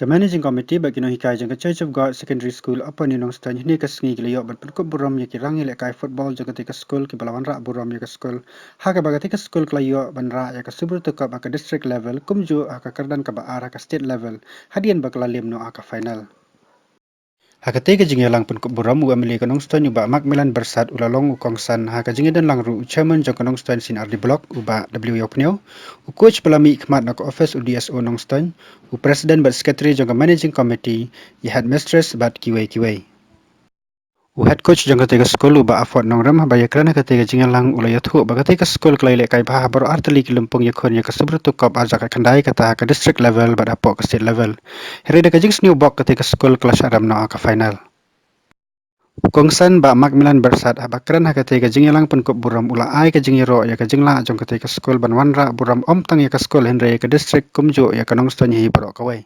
Ke Managing Committee bagi Nonghikai jang ke Church of God Secondary School apa ni nong stan ni ke sengi ke liok ban Pynkup burom ya ki Rangialehkai football jang ke school ke balawan rak burom ya ke school ha ke bagati ke school ke liok ban rak ya ke subur tukap ke district level kumju ke kerdan ke baar ke state level hadian bakal lim no ke final. Hakati ke jingelang Pynkup burom u amili ke nong stan uba Macmillan bersat ulalong u kongsan ha ke jingedan lang ru chairman jang ke nong stan sin RD block uba W Yopnyo u coach pelami khmat nak office u DSO nong stan u president bat secretary jang ke managing committee i headmistress bat kiwai u head coach jang ke school uba afot nong ram ba yakrana ke jingelang ulay thu ba ke school klai lekai ba baru arteli ki lempung yakon ya ke sebertu kop aja ke kandai kata ke district level bat apok ke state level here de ke jing sniu bok ke school kelas aram no ke final. Kongsan ba Macmillan bersat abakran ha kate ka jingelang Pynkup burom ula ai ka jingiro ya ka jingla jong kate ka school banwanra burom om tang ya ka school henre ka district kumjo ya ka nongstoni hi baro kawai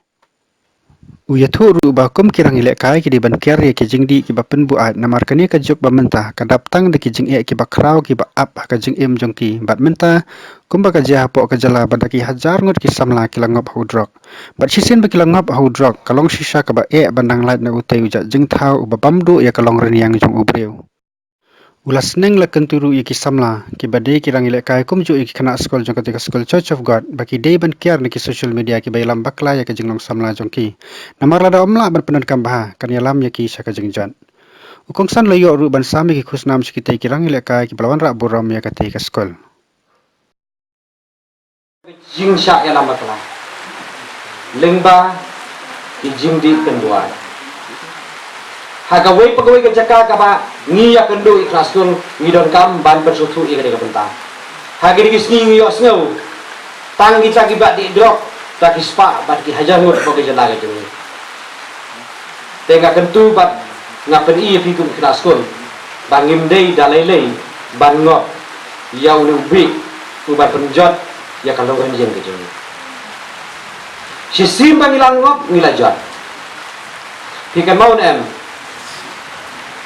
uya thuru ba kum kirang ile kai ki di ban kyar ya ki jingdi ki ba pen bu at namar kani ka juk ba menta ka daptang de ki jing e ki ba kraw ki ba ap ka jing em jong ki bat menta kum ba ka ja po ka jala ba ki hajar ngot ki samla ki langop hudrok bat sisen ba ki langop hudrok kalong shisha ka ba e bandang lait na utai uja jing thau ba bamdu ya kalong renyang jong ubreu ulas neng la kenturu iki samla ki bade ki rangile kai kumju iki kana skol jong ketika skol Church of God baki day ban kiar ni ki social media ki bailam bakla ya ke jinglong samla jong ki namar lada omla ban penan kambah kan yalam ya ki saka jingjan ukongsan layo ru ban sami ki khusnam sikite ki rangile kai ki balawan ra burom ya ketika skol jingsha yalam bakla lengba ki jingdi kendua Hagawai pegawai kerja kaba ni ya kendo ikhlas kun ni don kam ban bersutu i kadang bentang. Hagi di sini ni yo snow. Tang kita kibat di drop tak ispa bat ki hajar ngut bagi jala ke jeng. Tengah kentu bat ngapen i fi kun ikhlas kun. Bangim dei dalai ban ngop yau lu bi ubat penjot ya kalau kan jeng ke jeng. Si sim bangilang ngop ngilajat. Pikan mau em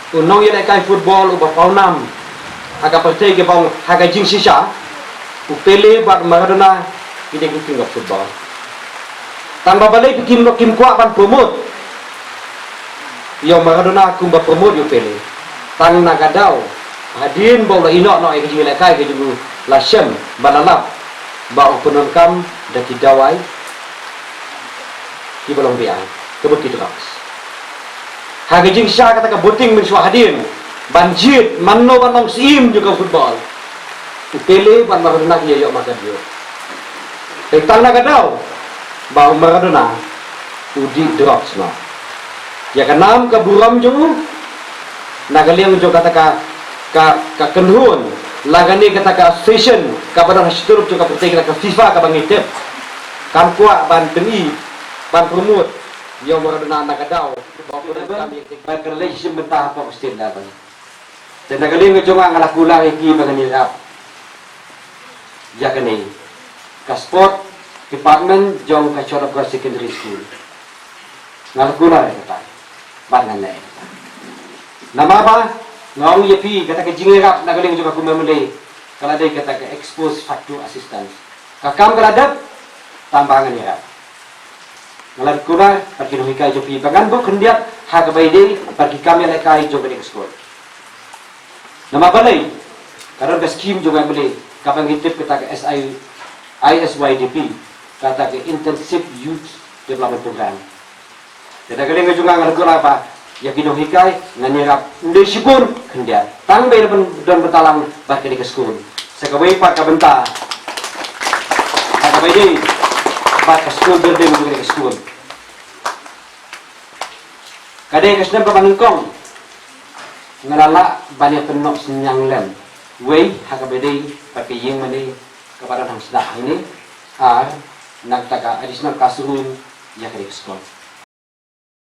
Nonghikai football uba paunam aga pertai ke bang haga jing sisa upele bat Maradona kita king of football tambah balai bikin kim kuat ban promote yo Maradona kumba promote yo pele tang nagadau hadin bawa inok no ke Nonghikai ke jugu lasem banalap ba openon kam daki dawai ki balong biang kebukit rocks Hagi jing sya kata ka buting mensuah hadir banjir manno banong sim juga football upele ban Maradona kia yok makan dia tentang nagadau bau Maradona udi drop semua ya kenam ke burom jung nagaliang jung kata ka kenhun lagani kata ka session ka badan hasitur juga pertai kata ka FIFA ka bangitep kam kuat ban teni ban promote yo Maradona nagadau kami relationship mentah apa mesti dapat. Dan nagaling ko nga ngalakulang iki maganilap. Yakani ka sport department jong ka Church of God Secondary School. Ngalakulang kita. Bangan na. Nama ba? Ngong yepi kata ka jingirap nagaling ko kumemeli. Kala day kata ka expose factor assistance. Kakam kaladap tambangan ya. Ngalar kuna bagi Nonghikai jopi bagan bo kendiat haga baide bagi kami lekai jo bagi sekolah. Nama balai karena skim juga boleh kapan hitip kita ke ISYDP kata ke Intensive Youth Development Program. Jadi kalau juga ngalar kuna apa ya Nonghikai nganirap ndesipun kendiat tang bayi dan bertalang bagi ke sekolah. Sekawai pak kabenta haga baide bat ke school building juga ke school. Kadai kesem pamaningkong ngalala banyak penok senyang lem. Wei haka bedai pakai yang mana kepada hang sedah ini nak taka additional classroom ya ke sekolah.